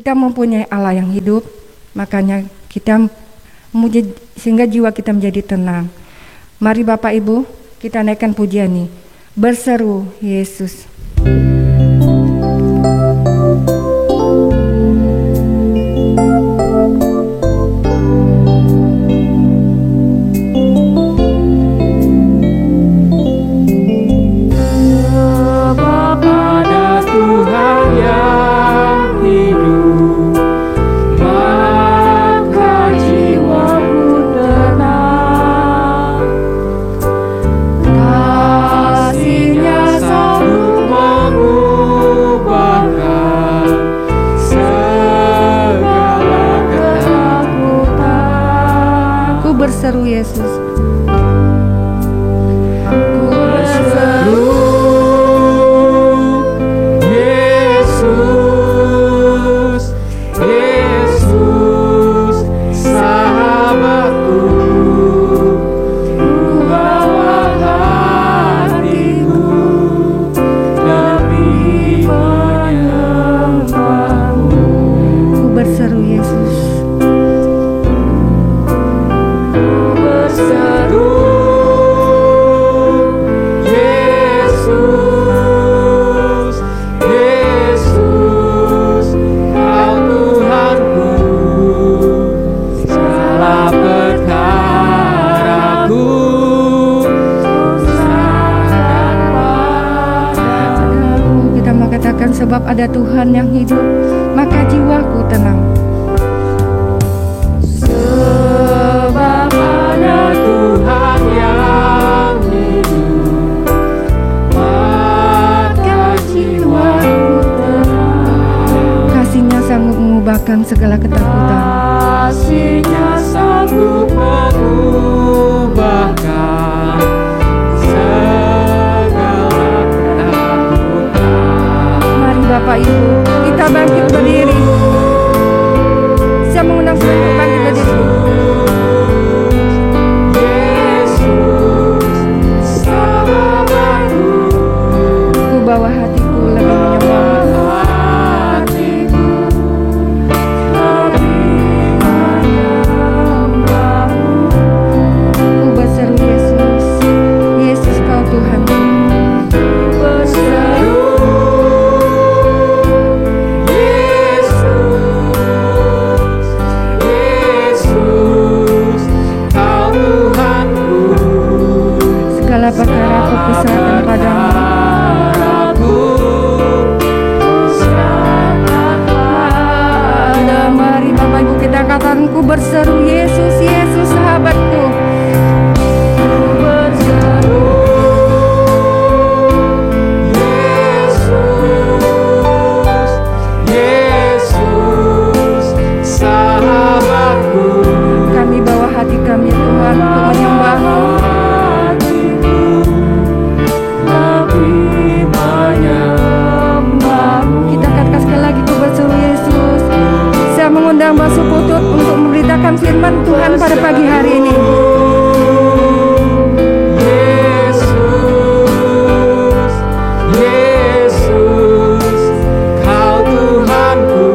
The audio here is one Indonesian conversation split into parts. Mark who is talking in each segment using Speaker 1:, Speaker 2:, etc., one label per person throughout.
Speaker 1: kita mempunyai Allah yang hidup, makanya kita memuji sehingga jiwa kita menjadi tenang. Mari Bapak Ibu, kita naikkan pujian ini. Berseru Yesus. Berseru Yesus. Ku berseru Yesus, Yesus sahabatku, ku bawa hatiku demi menyembahmu. Ku berseru Yesus. Sebab ada Tuhan yang hidup, maka jiwaku tenang. Sebab ada Tuhan yang hidup, maka jiwaku tenang. Kasih-Nya sanggup mengubahkan segala ketakutan. Kasih-Nya sanggup mengubahkan Bapak Ibu, kita bangkit berdiri. Saya mengundang saudara untuk bangkit berdiri. Yesus, sahabatku, ku bawa hatiku lebih menyembahmu. Ku berseru Yesus, Yesus kau Tuhan. Perkara aku serahkan padamu. Mari Bapak Ibu kita katakan, ku berseru Yesus, Yesus sahabatku. Berseru Yesus, Yesus sahabatku. Kami bawa hati kami Tuhan untuk menyembah-Mu. Mengundang basuh kutub untuk memberitakan firman Tuhan pada pagi hari ini. Yesus, Yesus, kau Tuhanku,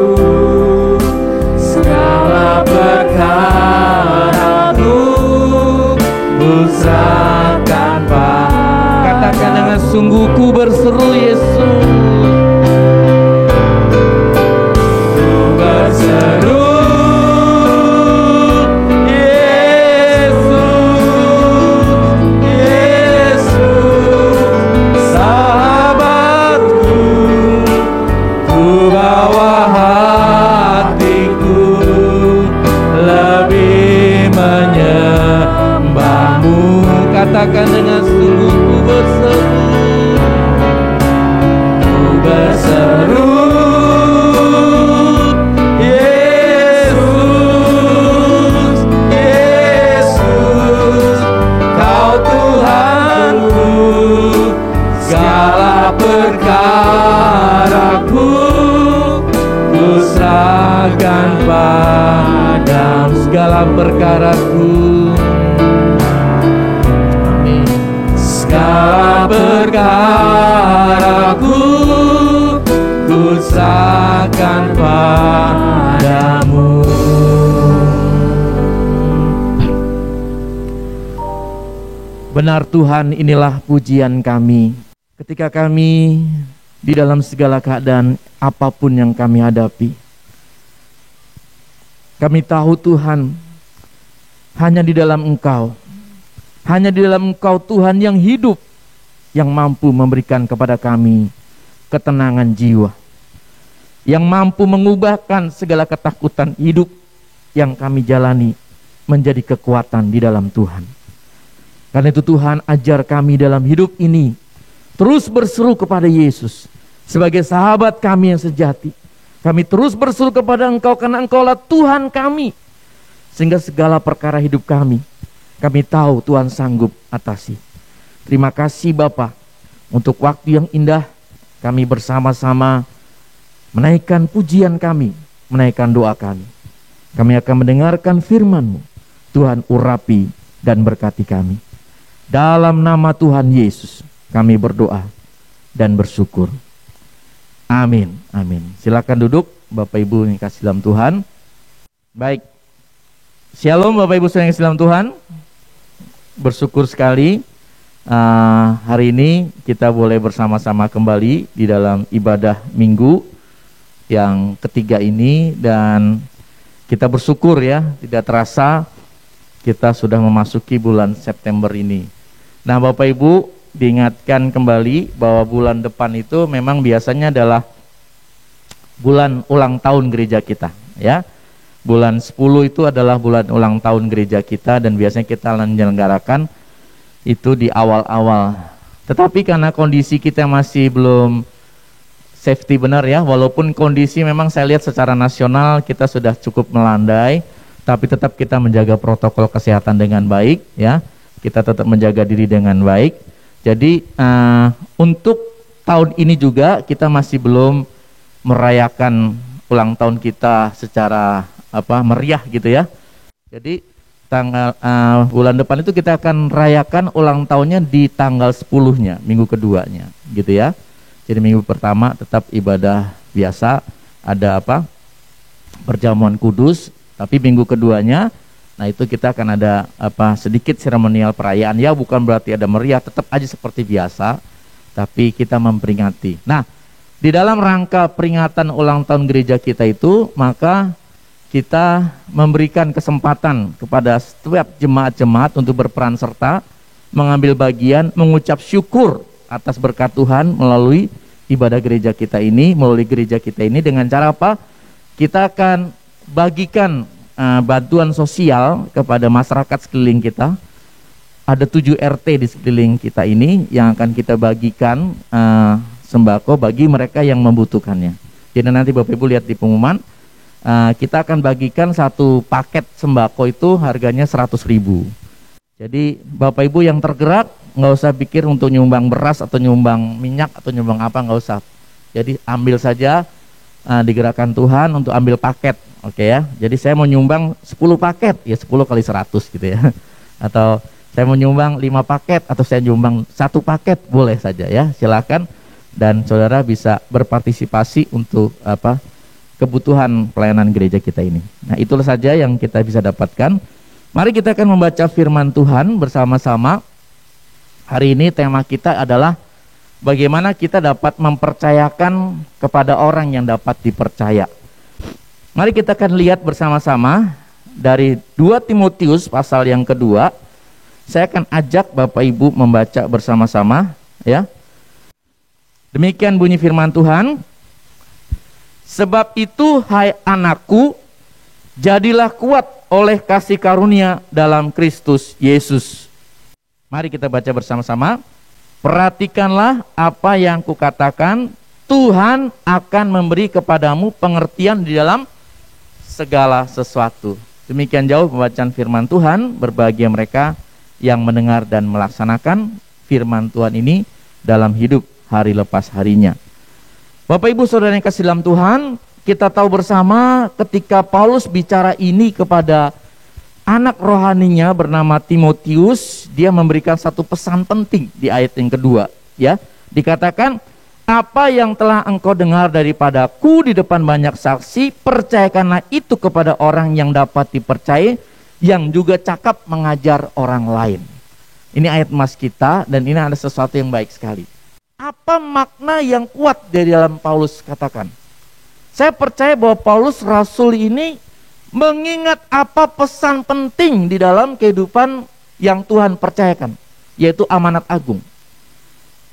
Speaker 1: segala perkaraku ku serahkan padamu. Katakan dengan sungguh, ku berseru Yesus. Katakan dengan sungguh, ku berseru, ku berseru Yesus, Yesus kau Tuhanku, segala perkaraku ku serahkan padamu, segala perkaraku. Segala perkaraku ku serahkan padamu.
Speaker 2: Benar Tuhan, inilah pujian kami ketika kami di dalam segala keadaan apapun yang kami hadapi. Kami tahu Tuhan, hanya di dalam Engkau, hanya di dalam Engkau Tuhan yang hidup, yang mampu memberikan kepada kami ketenangan jiwa, yang mampu mengubahkan segala ketakutan hidup yang kami jalani menjadi kekuatan di dalam Tuhan. Karena itu Tuhan, ajar kami dalam hidup ini terus berseru kepada Yesus sebagai sahabat kami yang sejati. Kami terus berseru kepada Engkau karena Engkaulah Tuhan kami, sehingga segala perkara hidup kami tahu Tuhan sanggup atasi. Terima kasih Bapa untuk waktu yang indah. Kami bersama-sama menaikkan pujian kami, menaikkan doa kami. Kami akan mendengarkan firman-Mu. Tuhan urapi dan berkati kami. Dalam nama Tuhan Yesus kami berdoa dan bersyukur. Amin. Amin. Silakan duduk Bapak Ibu yang kasih dalam Tuhan. Baik. Shalom Bapak Ibu yang kasih dalam Tuhan. Bersyukur sekali hari ini kita boleh bersama-sama kembali di dalam ibadah minggu yang ketiga ini, dan kita bersyukur ya, tidak terasa kita sudah memasuki bulan September ini. Nah Bapak Ibu, diingatkan kembali bahwa bulan depan itu memang biasanya adalah bulan ulang tahun gereja kita ya. Bulan 10 itu adalah bulan ulang tahun gereja kita, dan biasanya kita menyelenggarakan itu di awal-awal. Tetapi karena kondisi kita masih belum safety benar ya, walaupun kondisi memang saya lihat secara nasional kita sudah cukup melandai, tapi tetap kita menjaga protokol kesehatan dengan baik ya. Kita tetap menjaga diri dengan baik. Jadi untuk tahun ini juga kita masih belum merayakan ulang tahun kita secara meriah gitu ya. Jadi tanggal bulan depan itu kita akan rayakan ulang tahunnya di tanggal 10-nya, minggu keduanya gitu ya. Jadi minggu pertama tetap ibadah biasa, ada perjamuan kudus, tapi minggu keduanya nah itu kita akan ada sedikit seremonial perayaan ya, bukan berarti ada meriah, tetap aja seperti biasa, tapi kita memperingati. Nah, di dalam rangka peringatan ulang tahun gereja kita itu, maka kita memberikan kesempatan kepada setiap jemaat-jemaat untuk berperan serta, mengambil bagian, mengucap syukur atas berkat Tuhan melalui ibadah gereja kita ini, melalui gereja kita ini. Dengan cara apa? Kita akan bagikan bantuan sosial kepada masyarakat sekeliling kita. Ada 7 RT di sekeliling kita ini yang akan kita bagikan sembako bagi mereka yang membutuhkannya. Jadi nanti Bapak Ibu lihat di pengumuman, kita akan bagikan satu paket sembako itu harganya 100.000. Jadi Bapak Ibu yang tergerak nggak usah pikir untuk nyumbang beras atau nyumbang minyak atau nyumbang apa, nggak usah. Jadi ambil saja digerakkan Tuhan untuk ambil paket. Oke ya, jadi saya mau nyumbang 10 paket, ya 10 kali 100 gitu ya. Atau saya mau nyumbang 5 paket, atau saya nyumbang 1 paket, boleh saja ya, silakan. Dan saudara bisa berpartisipasi untuk kebutuhan pelayanan gereja kita ini. Nah itulah saja yang kita bisa dapatkan. Mari kita akan membaca firman Tuhan bersama-sama. Hari ini tema kita adalah bagaimana kita dapat mempercayakan kepada orang yang dapat dipercaya. Mari kita akan lihat bersama-sama dari 2 Timotius pasal yang kedua. Saya akan ajak Bapak Ibu membaca bersama-sama ya. Demikian bunyi firman Tuhan. Sebab itu hai anakku, jadilah kuat oleh kasih karunia dalam Kristus Yesus. Mari kita baca bersama-sama. Perhatikanlah apa yang kukatakan, Tuhan akan memberi kepadamu pengertian di dalam segala sesuatu. Demikian jauh pembacaan firman Tuhan. Berbahagia mereka yang mendengar dan melaksanakan firman Tuhan ini dalam hidup hari lepas harinya. Bapak Ibu Saudara yang kasih dalam Tuhan, kita tahu bersama ketika Paulus bicara ini kepada anak rohaninya bernama Timotius, dia memberikan satu pesan penting di ayat yang kedua ya. Dikatakan, apa yang telah engkau dengar daripadaku di depan banyak saksi, percayakanlah itu kepada orang yang dapat dipercaya, yang juga cakap mengajar orang lain. Ini ayat emas kita dan ini ada sesuatu yang baik sekali. Apa makna yang kuat dari dalam Paulus katakan? Saya percaya bahwa Paulus Rasul ini mengingat apa pesan penting di dalam kehidupan yang Tuhan percayakan, yaitu amanat agung.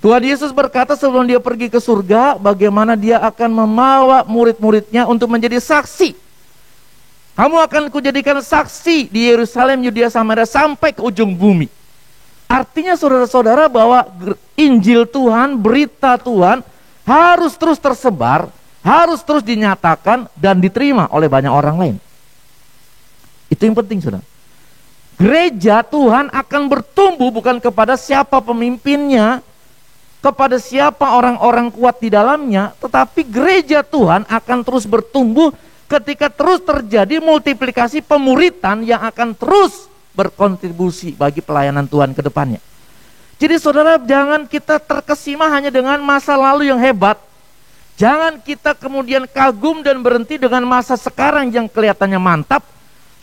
Speaker 2: Tuhan Yesus berkata sebelum dia pergi ke surga, bagaimana dia akan membawa murid-muridnya untuk menjadi saksi. Kamu akan kujadikan saksi di Yerusalem, Yudea, Samaria, sampai ke ujung bumi. Artinya saudara-saudara bahwa Injil Tuhan, berita Tuhan harus terus tersebar, harus terus dinyatakan dan diterima oleh banyak orang lain. Itu yang penting, saudara. Gereja Tuhan akan bertumbuh bukan kepada siapa pemimpinnya, kepada siapa orang-orang kuat di dalamnya, tetapi gereja Tuhan akan terus bertumbuh ketika terus terjadi multiplikasi pemuritan yang akan terus berkontribusi bagi pelayanan Tuhan ke depannya. Jadi saudara, jangan kita terkesima hanya dengan masa lalu yang hebat. Jangan kita kemudian kagum dan berhenti dengan masa sekarang yang kelihatannya mantap.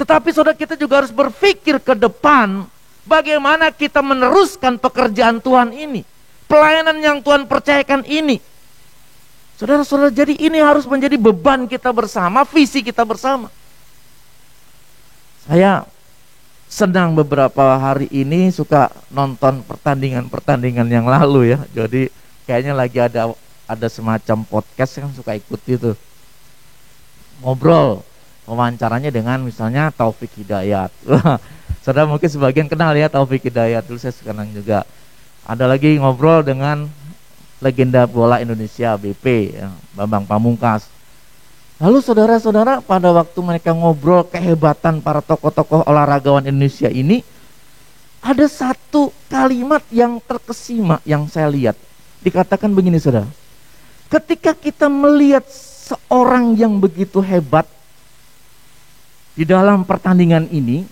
Speaker 2: Tetapi saudara, kita juga harus berpikir ke depan, bagaimana kita meneruskan pekerjaan Tuhan ini, pelayanan yang Tuhan percayakan ini. Saudara-saudara, jadi ini harus menjadi beban kita bersama, visi kita bersama. Saya senang beberapa hari ini suka nonton pertandingan yang lalu ya. Jadi kayaknya lagi ada semacam podcast yang suka ikuti tuh. Ngobrol, wawancaranya dengan misalnya Taufik Hidayat. Saudara mungkin sebagian kenal ya Taufik Hidayat, dulu saya kenal juga. Ada lagi ngobrol dengan legenda bola Indonesia BP ya, Bambang Pamungkas. Lalu saudara-saudara, pada waktu mereka ngobrol kehebatan para tokoh-tokoh olahragawan Indonesia ini, ada satu kalimat yang terkesima yang saya lihat. Dikatakan begini saudara, ketika kita melihat seorang yang begitu hebat di dalam pertandingan ini,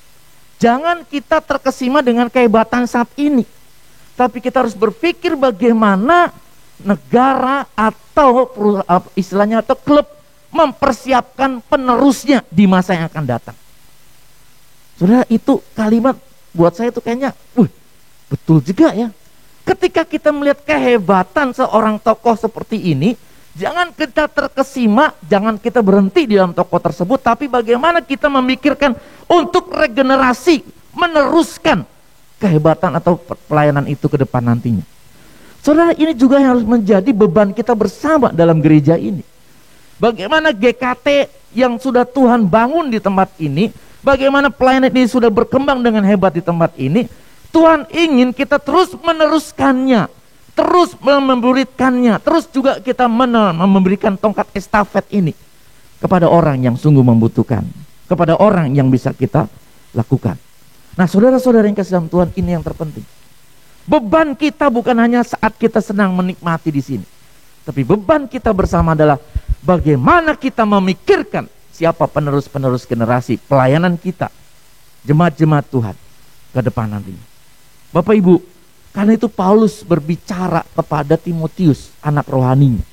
Speaker 2: jangan kita terkesima dengan kehebatan saat ini, tapi kita harus berpikir bagaimana negara atau istilahnya atau klub mempersiapkan penerusnya di masa yang akan datang. Saudara, itu kalimat buat saya itu kayaknya betul juga ya. Ketika kita melihat kehebatan seorang tokoh seperti ini, jangan kita terkesima, jangan kita berhenti di dalam tokoh tersebut, tapi bagaimana kita memikirkan untuk regenerasi, meneruskan kehebatan atau pelayanan itu ke depan nantinya. Saudara, ini juga yang harus menjadi beban kita bersama dalam gereja ini. Bagaimana GKT yang sudah Tuhan bangun di tempat ini, bagaimana pelayanan ini sudah berkembang dengan hebat di tempat ini, Tuhan ingin kita terus meneruskannya, terus memuridkannya, terus juga kita memberikan tongkat estafet ini kepada orang yang sungguh membutuhkan, kepada orang yang bisa kita lakukan. Nah saudara-saudara yang kasih dalam Tuhan, ini yang terpenting. Beban kita bukan hanya saat kita senang menikmati di sini, tapi beban kita bersama adalah bagaimana kita memikirkan siapa penerus-penerus generasi pelayanan kita, jemaat-jemaat Tuhan ke depan nantinya. Bapak Ibu, karena itu Paulus berbicara kepada Timotius, anak rohaninya.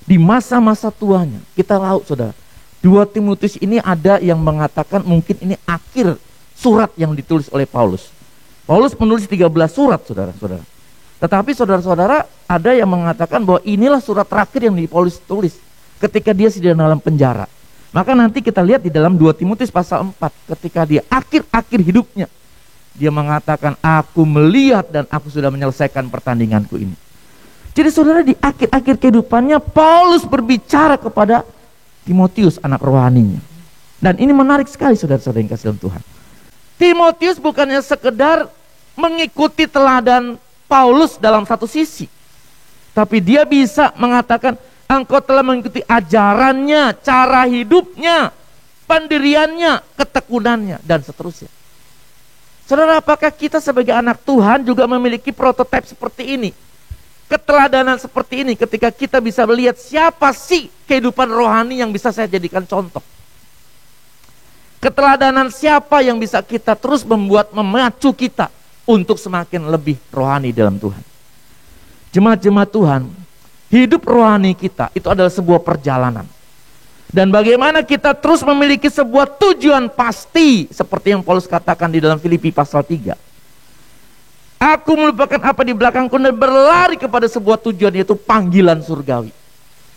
Speaker 2: Di masa-masa tuanya, kita tahu saudara, 2 Timotius ini ada yang mengatakan mungkin ini akhir surat yang ditulis oleh Paulus. Paulus menulis 13 surat saudara-saudara. Tetapi saudara-saudara, ada yang mengatakan bahwa inilah surat terakhir yang Paulus tulis ketika dia sedang dalam penjara. Maka nanti kita lihat di dalam 2 Timotius pasal 4, ketika dia akhir-akhir hidupnya, dia mengatakan, aku melihat dan aku sudah menyelesaikan pertandinganku ini. Jadi saudara, di akhir-akhir kehidupannya Paulus berbicara kepada Timotius, anak rohaninya. Dan ini menarik sekali saudara-saudara yang kasih dalam Tuhan. Timotius bukannya sekedar mengikuti teladan Paulus dalam satu sisi, tapi dia bisa mengatakan, engkau telah mengikuti ajarannya, cara hidupnya, pendiriannya, ketekunannya, dan seterusnya. Saudara, apakah kita sebagai anak Tuhan juga memiliki prototipe seperti ini? Keteladanan seperti ini ketika kita bisa melihat siapa sih kehidupan rohani yang bisa saya jadikan contoh. Keteladanan siapa yang bisa kita terus memacu kita untuk semakin lebih rohani dalam Tuhan. Jemaat-jemaat Tuhan, hidup rohani kita itu adalah sebuah perjalanan. Dan bagaimana kita terus memiliki sebuah tujuan pasti, seperti yang Paulus katakan di dalam Filipi pasal 3. Aku melupakan apa di belakangku dan berlari kepada sebuah tujuan, yaitu panggilan surgawi.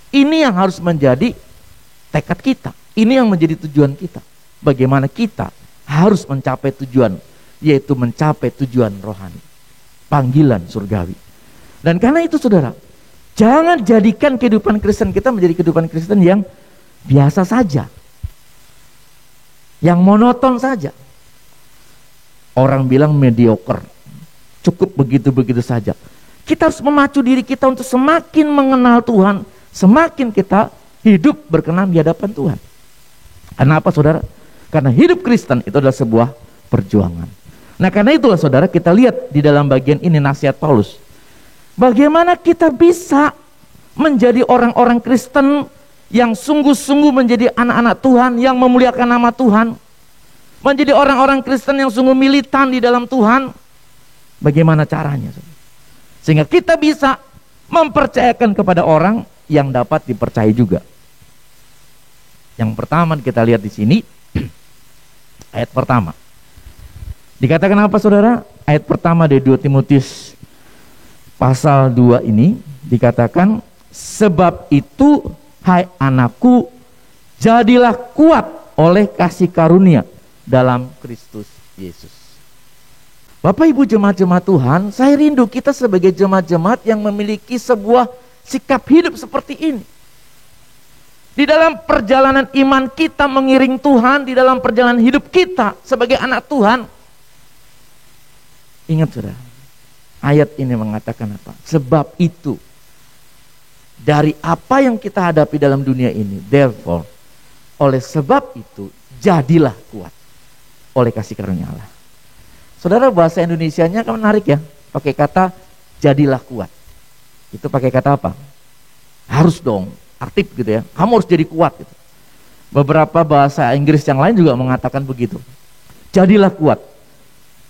Speaker 2: Ini yang harus menjadi tekad kita. Ini yang menjadi tujuan kita. Bagaimana kita harus mencapai tujuan, yaitu mencapai tujuan rohani, panggilan surgawi. Dan karena itu saudara, jangan jadikan kehidupan Kristen kita menjadi kehidupan Kristen yang biasa saja, yang monoton saja. Orang bilang mediocre, cukup begitu-begitu saja. Kita harus memacu diri kita untuk semakin mengenal Tuhan, semakin kita hidup berkenan di hadapan Tuhan. Kenapa saudara? Karena hidup Kristen itu adalah sebuah perjuangan. Nah karena itulah saudara, kita lihat di dalam bagian ini nasihat Paulus. Bagaimana kita bisa menjadi orang-orang Kristen yang sungguh-sungguh menjadi anak-anak Tuhan, yang memuliakan nama Tuhan. Menjadi orang-orang Kristen yang sungguh militan di dalam Tuhan. Bagaimana caranya? Sehingga kita bisa mempercayakan kepada orang yang dapat dipercaya juga. Yang pertama kita lihat di sini, ayat pertama. Dikatakan apa saudara? Ayat pertama dari 2 Timotius pasal 2 ini dikatakan, sebab itu hai anakku, jadilah kuat oleh kasih karunia dalam Kristus Yesus. Bapak Ibu jemaat-jemaat Tuhan, saya rindu kita sebagai jemaat-jemaat yang memiliki sebuah sikap hidup seperti ini. Di dalam perjalanan iman kita mengiring Tuhan, di dalam perjalanan hidup kita sebagai anak Tuhan. Ingat saudara, ayat ini mengatakan apa? Sebab itu, dari apa yang kita hadapi dalam dunia ini, therefore, oleh sebab itu, jadilah kuat oleh kasih karunia Allah. Saudara, bahasa Indonesianya kan menarik ya, pakai kata jadilah kuat. Itu pakai kata apa? Harus dong, aktif gitu ya. Kamu harus jadi kuat gitu. Beberapa bahasa Inggris yang lain juga mengatakan begitu. Jadilah kuat,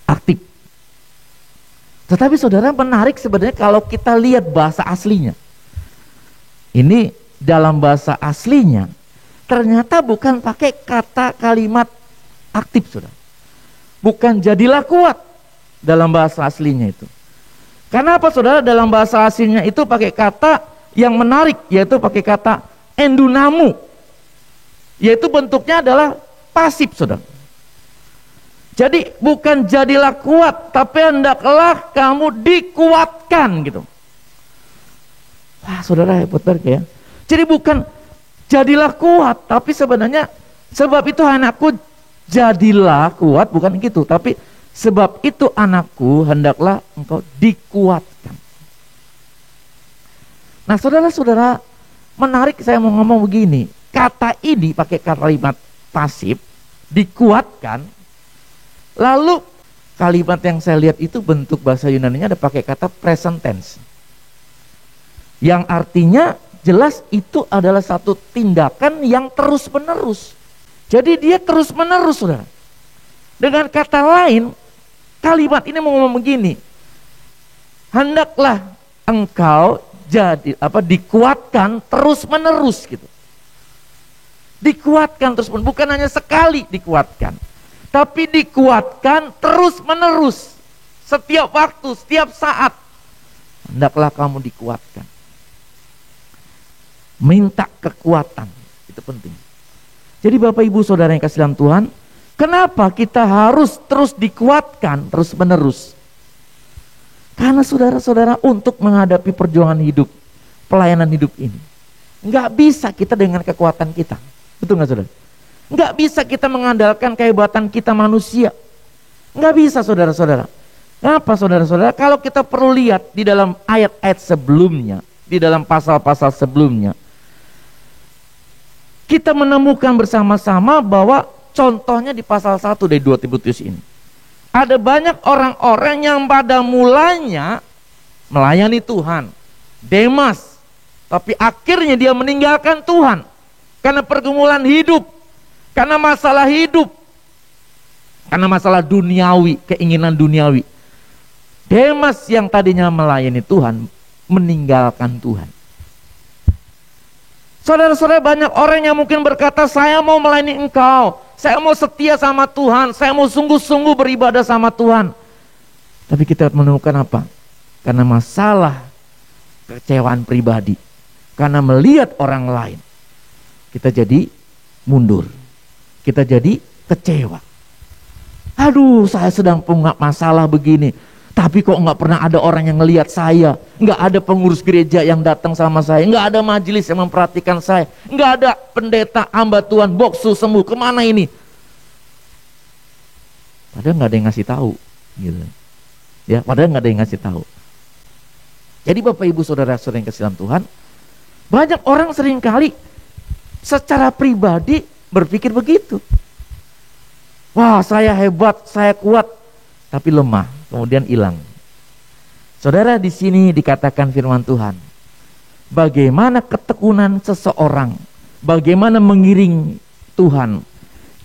Speaker 2: aktif. Tetapi saudara, menarik sebenarnya kalau kita lihat bahasa aslinya. Ini dalam bahasa aslinya ternyata bukan pakai kata kalimat aktif saudara. Bukan jadilah kuat dalam bahasa aslinya itu. Karena apa saudara? Dalam bahasa aslinya itu pakai kata yang menarik, yaitu pakai kata endunamu, yaitu bentuknya adalah pasif saudara. Jadi bukan jadilah kuat, tapi hendaklah kamu dikuatkan gitu. Wah saudara, hebat banget ya. Jadi bukan jadilah kuat, tapi sebenarnya sebab itu anakku jadilah kuat, bukan gitu, tapi sebab itu anakku hendaklah engkau dikuatkan. Nah saudara-saudara, menarik saya mau ngomong begini. Kata ini pakai kalimat pasif, dikuatkan. Lalu kalimat yang saya lihat itu bentuk bahasa Yunaninya ada pakai kata present tense, yang artinya jelas itu adalah satu tindakan yang terus menerus. Jadi dia terus menerus saudara. Dengan kata lain, kalimat ini mau ngomong begini, hendaklah engkau dikuatkan terus menerus gitu. Dikuatkan terus menerus, bukan hanya sekali dikuatkan, tapi dikuatkan terus menerus. Setiap waktu, setiap saat, hendaklah kamu dikuatkan. Minta kekuatan, itu penting. Jadi Bapak Ibu Saudara yang kasih dalam Tuhan, kenapa kita harus terus dikuatkan terus menerus? Karena saudara-saudara, untuk menghadapi perjuangan hidup, pelayanan hidup ini, nggak bisa kita dengan kekuatan kita. Betul nggak saudara? Nggak bisa kita mengandalkan kehebatan kita manusia. Nggak bisa saudara-saudara. Kenapa saudara-saudara? Kalau kita perlu lihat di dalam ayat-ayat sebelumnya, di dalam pasal-pasal sebelumnya, kita menemukan bersama-sama bahwa contohnya di pasal 1 dari 2 Timotius ini. Ada banyak orang-orang yang pada mulanya melayani Tuhan, Demas, tapi akhirnya dia meninggalkan Tuhan karena pergumulan hidup, karena masalah hidup, karena masalah duniawi, keinginan duniawi. Demas yang tadinya melayani Tuhan meninggalkan Tuhan. Saudara-saudara, banyak orang yang mungkin berkata, saya mau melayani engkau, saya mau setia sama Tuhan, saya mau sungguh-sungguh beribadah sama Tuhan. Tapi kita menemukan apa? Karena masalah kekecewaan pribadi, karena melihat orang lain, kita jadi mundur, kita jadi kecewa. Aduh, saya sedang punya masalah begini, tapi kok nggak pernah ada orang yang ngelihat saya, nggak ada pengurus gereja yang datang sama saya, nggak ada majelis yang memperhatikan saya, nggak ada pendeta, hamba Tuhan, boksu sembuh, kemana ini? Padahal nggak ada yang ngasih tahu, gitu. Ya, padahal nggak ada yang ngasih tahu. Jadi Bapak Ibu Saudara-saudara yang kasih dalam Tuhan, banyak orang seringkali secara pribadi berpikir begitu. Wah, saya hebat, saya kuat, tapi lemah, kemudian hilang. Saudara, di sini dikatakan firman Tuhan, bagaimana ketekunan seseorang, bagaimana mengiring Tuhan,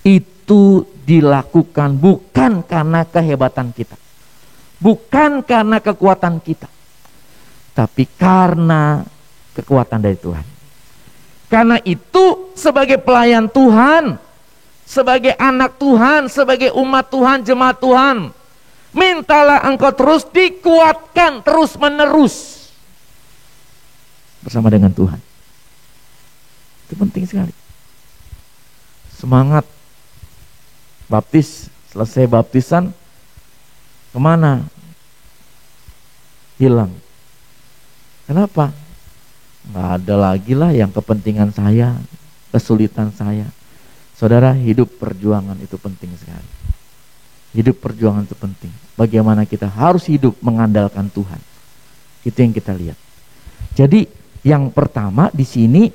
Speaker 2: itu dilakukan bukan karena kehebatan kita, bukan karena kekuatan kita, tapi karena kekuatan dari Tuhan. Karena itu sebagai pelayan Tuhan, sebagai anak Tuhan, sebagai umat Tuhan, jemaat Tuhan, mintalah engkau terus dikuatkan terus menerus bersama dengan Tuhan. Itu penting sekali. Semangat baptis, selesai baptisan, kemana? Hilang. Kenapa? Nggak ada lagi lah yang kepentingan saya, kesulitan saya. Saudara, hidup perjuangan itu penting sekali. Hidup perjuangan itu penting. Bagaimana kita harus hidup mengandalkan Tuhan. Itu yang kita lihat. Jadi yang pertama di sini,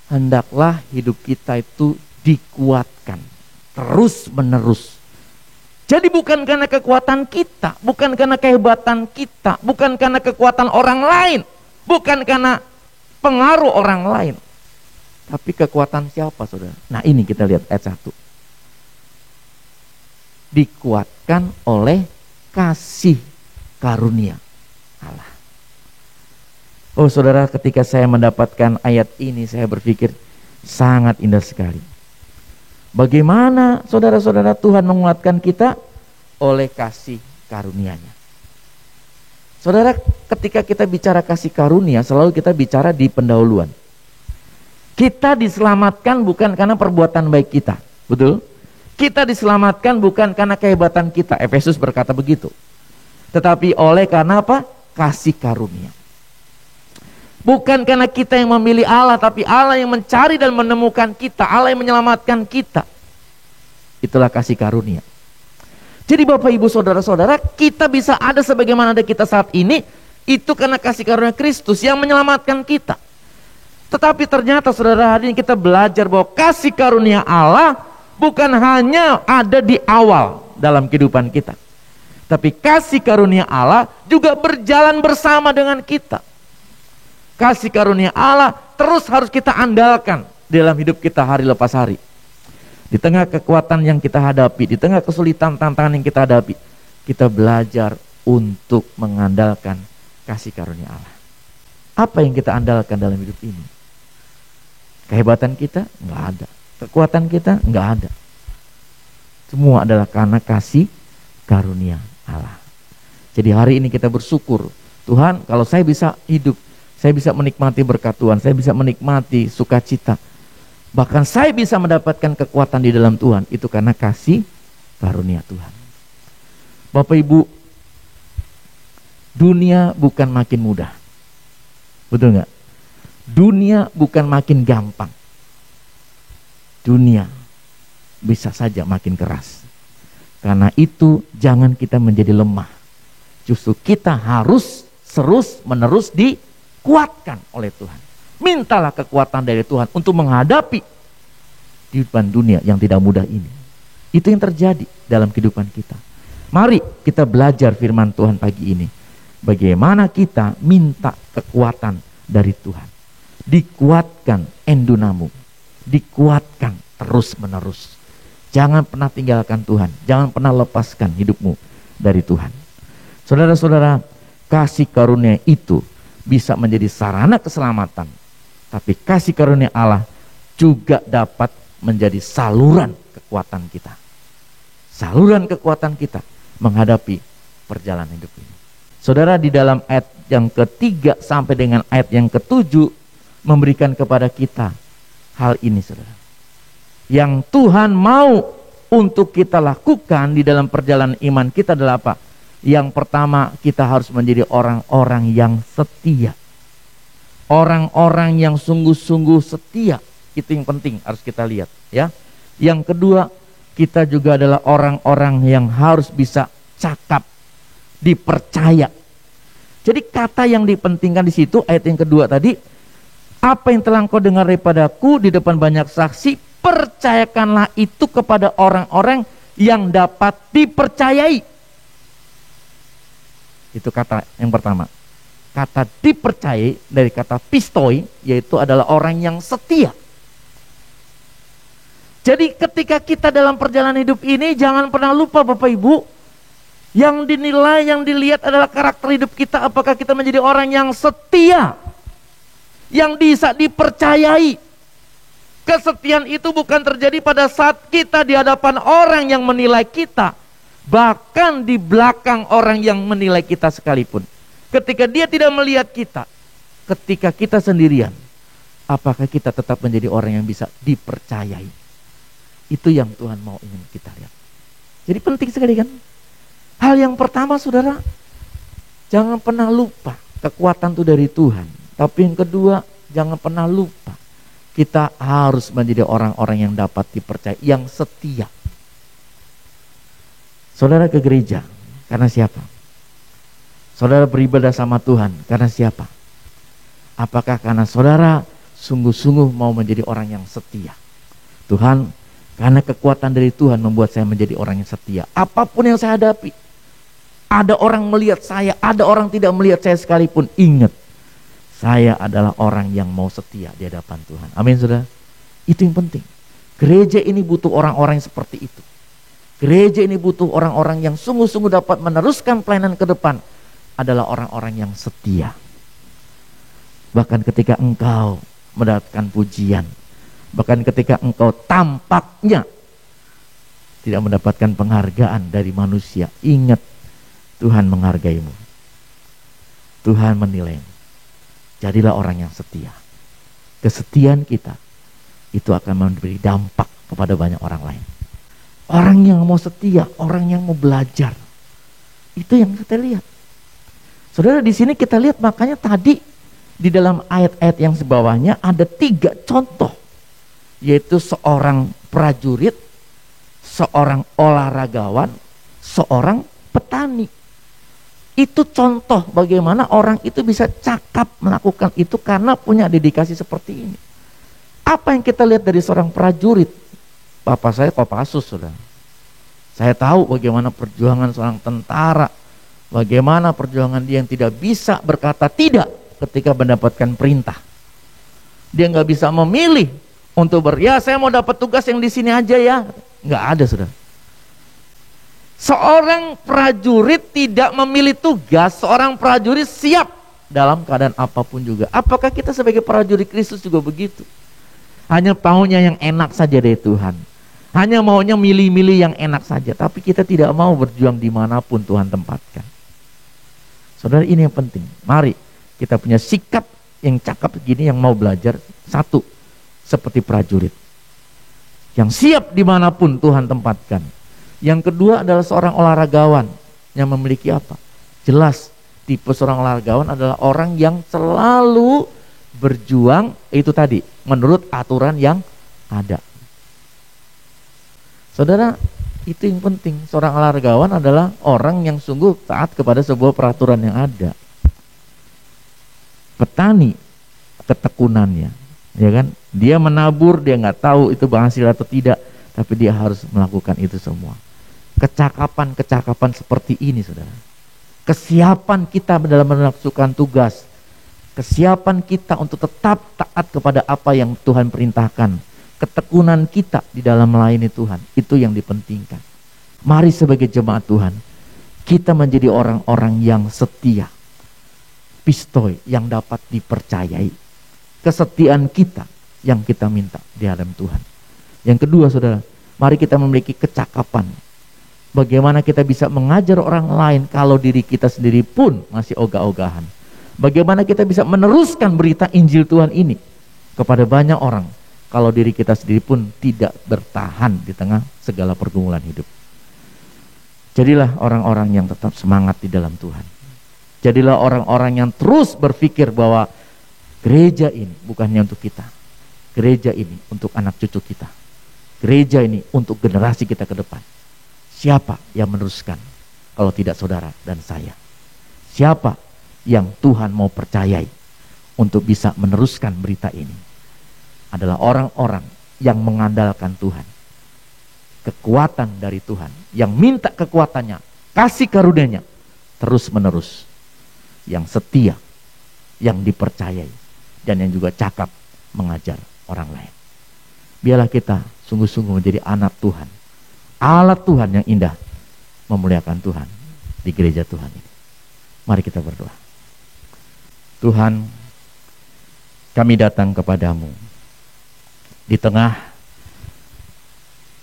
Speaker 2: hendaklah hidup kita itu dikuatkan terus menerus. Jadi bukan karena kekuatan kita, bukan karena kehebatan kita, bukan karena kekuatan orang lain, bukan karena pengaruh orang lain, tapi kekuatan siapa, saudara? Nah, ini kita lihat ayat 1. Dikuatkan oleh kasih karunia Allah. Oh saudara, ketika saya mendapatkan ayat ini, saya berpikir sangat indah sekali. Bagaimana saudara-saudara Tuhan menguatkan kita? Oleh kasih karunia-Nya. Saudara, ketika kita bicara kasih karunia, selalu kita bicara di pendahuluan. Kita diselamatkan bukan karena perbuatan baik kita, betul? Kita diselamatkan bukan karena kehebatan kita, Efesus berkata begitu. Tetapi oleh karena apa? Kasih karunia. Bukan karena kita yang memilih Allah, tapi Allah yang mencari dan menemukan kita, Allah yang menyelamatkan kita. Itulah kasih karunia. Jadi Bapak Ibu Saudara-saudara, kita bisa ada sebagaimana ada kita saat ini, itu karena kasih karunia Kristus yang menyelamatkan kita. Tetapi ternyata saudara hadirin, kita belajar bahwa kasih karunia Allah bukan hanya ada di awal dalam kehidupan kita, tapi kasih karunia Allah juga berjalan bersama dengan kita. Kasih karunia Allah terus harus kita andalkan dalam hidup kita hari lepas hari. Di tengah kekuatan yang kita hadapi, di tengah kesulitan tantangan yang kita hadapi, kita belajar untuk mengandalkan kasih karunia Allah. Apa yang kita andalkan dalam hidup ini? Kehebatan kita? Nggak ada. Kekuatan kita? Nggak ada. Semua adalah karena kasih karunia Allah. Jadi hari ini kita bersyukur, Tuhan, kalau saya bisa hidup, saya bisa menikmati berkat Tuhan, saya bisa menikmati sukacita, bahkan saya bisa mendapatkan kekuatan di dalam Tuhan, itu karena kasih karunia Tuhan. Bapak Ibu, dunia bukan makin mudah, betul nggak? Dunia bukan makin gampang, dunia bisa saja makin keras. Karena itu jangan kita menjadi lemah, justru kita harus terus menerus dikuatkan oleh Tuhan. Mintalah kekuatan dari Tuhan untuk menghadapi kehidupan dunia yang tidak mudah ini. Itu yang terjadi dalam kehidupan kita. Mari kita belajar firman Tuhan pagi ini. Bagaimana kita minta kekuatan dari Tuhan. Dikuatkan endunamu, dikuatkan terus menerus. Jangan pernah tinggalkan Tuhan, jangan pernah lepaskan hidupmu dari Tuhan. Saudara-saudara, kasih karunia itu bisa menjadi sarana keselamatan, tapi kasih karunia Allah juga dapat menjadi saluran kekuatan kita. Saluran kekuatan kita menghadapi perjalanan hidup ini. Saudara, di dalam ayat yang ketiga sampai dengan ayat yang ketujuh memberikan kepada kita hal ini, saudara. Yang Tuhan mau untuk kita lakukan di dalam perjalanan iman kita adalah apa? Yang pertama, kita harus menjadi orang-orang yang setia. Orang-orang yang sungguh-sungguh setia. Itu yang penting harus kita lihat, ya. Yang kedua, kita juga adalah orang-orang yang harus bisa cakap, dipercaya. Jadi kata yang dipentingkan di situ ayat yang kedua tadi, apa yang telah engkau dengar daripadaku di depan banyak saksi, percayakanlah itu kepada orang-orang yang dapat dipercayai. Itu kata yang pertama. Kata dipercayai dari kata pistoi, yaitu adalah orang yang setia. Jadi ketika kita dalam perjalanan hidup ini, jangan pernah lupa Bapak Ibu, yang dinilai, yang dilihat adalah karakter hidup kita. Apakah kita menjadi orang yang setia, yang bisa dipercayai. Kesetiaan itu bukan terjadi pada saat kita di hadapan orang yang menilai kita, bahkan di belakang orang yang menilai kita sekalipun. Ketika dia tidak melihat kita, ketika kita sendirian, apakah kita tetap menjadi orang yang bisa dipercayai? Itu yang Tuhan mau ingin kita lihat. Jadi penting sekali kan? Hal yang pertama, saudara, jangan pernah lupa kekuatan itu dari Tuhan. Tapi yang kedua, jangan pernah lupa kita harus menjadi orang-orang yang dapat dipercaya, yang setia. Saudara ke gereja karena siapa? Saudara beribadah sama Tuhan karena siapa? Apakah karena saudara sungguh-sungguh mau menjadi orang yang setia? Tuhan, karena kekuatan dari Tuhan membuat saya menjadi orang yang setia. Apapun yang saya hadapi, ada orang melihat saya, ada orang tidak melihat saya sekalipun, ingat, saya adalah orang yang mau setia di hadapan Tuhan. Amin, saudara. Itu yang penting. Gereja ini butuh orang-orang yang seperti itu. Gereja ini butuh orang-orang yang sungguh-sungguh dapat meneruskan pelayanan ke depan, adalah orang-orang yang setia. Bahkan ketika engkau mendapatkan pujian, bahkan ketika engkau tampaknya tidak mendapatkan penghargaan dari manusia, ingat, Tuhan menghargaimu. Tuhan menilaimu. Jadilah orang yang setia. Kesetiaan kita itu akan memberi dampak kepada banyak orang lain. Orang yang mau setia, orang yang mau belajar, itu yang kita lihat. Saudara, di sini kita lihat, makanya tadi di dalam ayat-ayat yang sebawahnya ada 3 contoh, yaitu seorang prajurit, seorang olahragawan, seorang petani. Itu contoh bagaimana orang itu bisa cakap melakukan itu karena punya dedikasi seperti ini. Apa yang kita lihat dari seorang prajurit? Bapak saya Kopassus, saudara. Saya tahu bagaimana perjuangan seorang tentara, bagaimana perjuangan dia yang tidak bisa berkata tidak ketika mendapatkan perintah. Dia nggak bisa memilih untuk saya mau dapat tugas yang di sini aja ya. Nggak ada, saudara. Seorang prajurit tidak memilih tugas, seorang prajurit siap dalam keadaan apapun juga. Apakah kita sebagai prajurit Kristus juga begitu? Hanya maunya yang enak saja dari Tuhan, hanya maunya milih-milih yang enak saja, tapi kita tidak mau berjuang dimanapun Tuhan tempatkan. Saudara, ini yang penting. Mari kita punya sikap yang cakap begini, yang mau belajar. Satu, seperti prajurit yang siap dimanapun Tuhan tempatkan. Yang kedua adalah seorang olahragawan yang memiliki apa? Jelas, tipe seorang olahragawan adalah orang yang selalu berjuang, itu tadi, menurut aturan yang ada. Saudara, itu yang penting. Seorang olahragawan adalah orang yang sungguh taat kepada sebuah peraturan yang ada. Petani, ketekunannya, ya kan? Dia menabur, dia nggak tahu itu berhasil atau tidak, tapi dia harus melakukan itu semua. Kecakapan-kecakapan seperti ini, saudara. Kesiapan kita dalam melaksanakan tugas, kesiapan kita untuk tetap taat kepada apa yang Tuhan perintahkan, ketekunan kita di dalam melayani Tuhan, itu yang dipentingkan. Mari sebagai jemaat Tuhan, kita menjadi orang-orang yang setia, pistoi, yang dapat dipercayai. Kesetiaan kita yang kita minta di hadapan Tuhan. Yang kedua, saudara, mari kita memiliki kecakapan Bagaimana kita bisa mengajar orang lain kalau diri kita sendiri pun masih ogah-ogahan? Bagaimana kita bisa meneruskan berita Injil Tuhan ini kepada banyak orang kalau diri kita sendiri pun tidak bertahan di tengah segala pergumulan hidup? Jadilah orang-orang yang tetap semangat di dalam Tuhan. Jadilah orang-orang yang terus berpikir bahwa gereja ini bukannya untuk kita. Gereja ini untuk anak cucu kita. Gereja ini untuk generasi kita ke depan. Siapa yang meneruskan kalau tidak saudara dan saya? Siapa yang Tuhan mau percayai untuk bisa meneruskan berita ini? Adalah orang-orang yang mengandalkan Tuhan, kekuatan dari Tuhan, yang minta kekuatannya, kasih karunia-Nya terus menerus, yang setia, yang dipercayai, dan yang juga cakap mengajar orang lain. Biarlah kita sungguh-sungguh menjadi anak Tuhan, alat Tuhan yang indah, memuliakan Tuhan di gereja Tuhan ini. Mari kita berdoa. Tuhan, kami datang kepadamu di tengah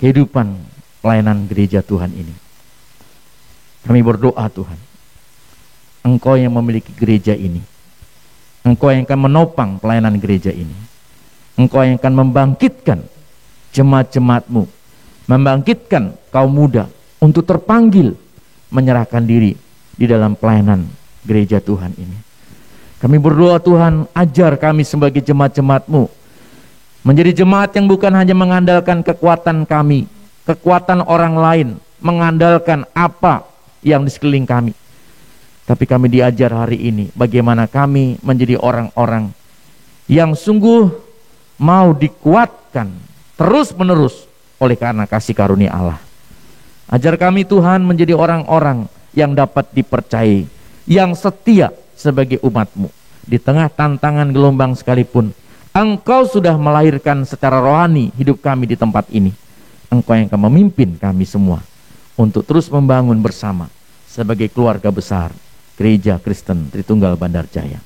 Speaker 2: kehidupan pelayanan gereja Tuhan ini. Kami berdoa Tuhan, Engkau yang memiliki gereja ini, Engkau yang akan menopang pelayanan gereja ini, Engkau yang akan membangkitkan jemaat-jemaat-Mu, membangkitkan kaum muda untuk terpanggil menyerahkan diri di dalam pelayanan gereja Tuhan ini. Kami berdoa Tuhan, ajar kami sebagai jemaat-jemaat-Mu menjadi jemaat yang bukan hanya mengandalkan kekuatan kami, kekuatan orang lain, mengandalkan apa yang di sekeliling kami. Tapi kami diajar hari ini bagaimana kami menjadi orang-orang yang sungguh mau dikuatkan terus-menerus oleh karena kasih karunia Allah. Ajar kami Tuhan menjadi orang-orang yang dapat dipercayai, yang setia sebagai umat-Mu. Di tengah tantangan gelombang sekalipun, Engkau sudah melahirkan secara rohani hidup kami di tempat ini. Engkau yang akan memimpin kami semua untuk terus membangun bersama sebagai keluarga besar Gereja Kristen Tritunggal Bandar Jaya.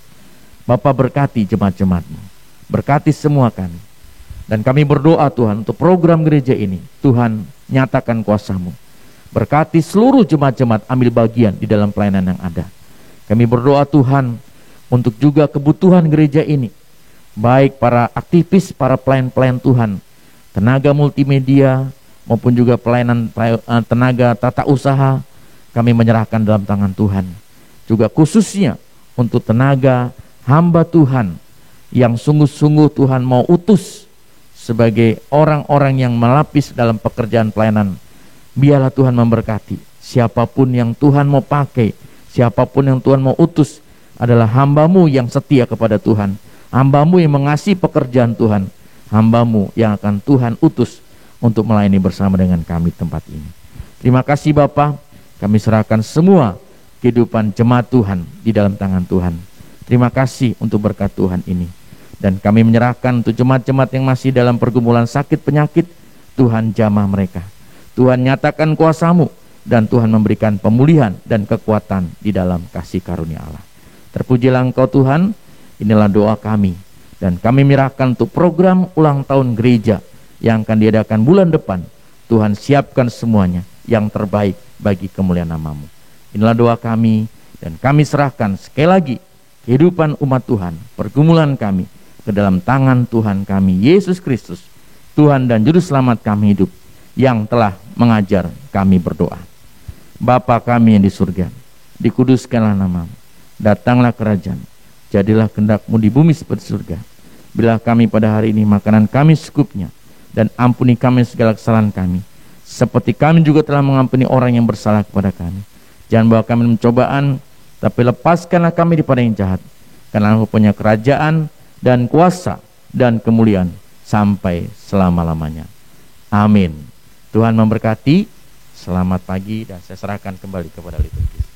Speaker 2: Bapa, berkati jemaat-jemaat-Mu, berkati semua kami. Dan kami berdoa Tuhan untuk program gereja ini, Tuhan nyatakan kuasa-Mu. Berkati seluruh jemaat-jemaat ambil bagian di dalam pelayanan yang ada. Kami berdoa Tuhan untuk juga kebutuhan gereja ini, baik para aktivis, para pelayan-pelayan Tuhan, tenaga multimedia, maupun juga pelayanan tenaga tata usaha, kami menyerahkan dalam tangan Tuhan. Juga khususnya untuk tenaga hamba Tuhan yang sungguh-sungguh Tuhan mau utus sebagai orang-orang yang melapis dalam pekerjaan pelayanan. Biarlah Tuhan memberkati siapapun yang Tuhan mau pakai, siapapun yang Tuhan mau utus adalah hamba-Mu yang setia kepada Tuhan, hamba-Mu yang mengasihi pekerjaan Tuhan, hamba-Mu yang akan Tuhan utus untuk melayani bersama dengan kami tempat ini. Terima kasih Bapa, kami serahkan semua kehidupan jemaat Tuhan di dalam tangan Tuhan. Terima kasih untuk berkat Tuhan ini. Dan kami menyerahkan untuk jemaat-jemaat yang masih dalam pergumulan sakit penyakit, Tuhan jamah mereka. Tuhan nyatakan kuasa-Mu, dan Tuhan memberikan pemulihan dan kekuatan di dalam kasih karunia Allah. Terpujilah Engkau Tuhan, inilah doa kami. Dan kami menyerahkan untuk program ulang tahun gereja yang akan diadakan bulan depan. Tuhan siapkan semuanya yang terbaik bagi kemuliaan nama-Mu. Inilah doa kami, dan kami serahkan sekali lagi kehidupan umat Tuhan, pergumulan kami ke dalam tangan Tuhan kami, Yesus Kristus, Tuhan dan Juru Selamat kami hidup, yang telah mengajar kami berdoa. Bapa kami yang di surga, dikuduskanlah nama-Mu, datanglah kerajaan, jadilah kehendak-Mu di bumi seperti surga. Berilah kami pada hari ini makanan kami secukupnya, dan ampuni kami segala kesalahan kami, seperti kami juga telah mengampuni orang yang bersalah kepada kami. Jangan bawa kami dalam cobaan, tapi lepaskanlah kami daripada yang jahat. Karena Engkau punya kerajaan dan kuasa dan kemuliaan sampai selama-lamanya. Amin. Tuhan memberkati. Selamat pagi, dan saya serahkan kembali kepada liturgi.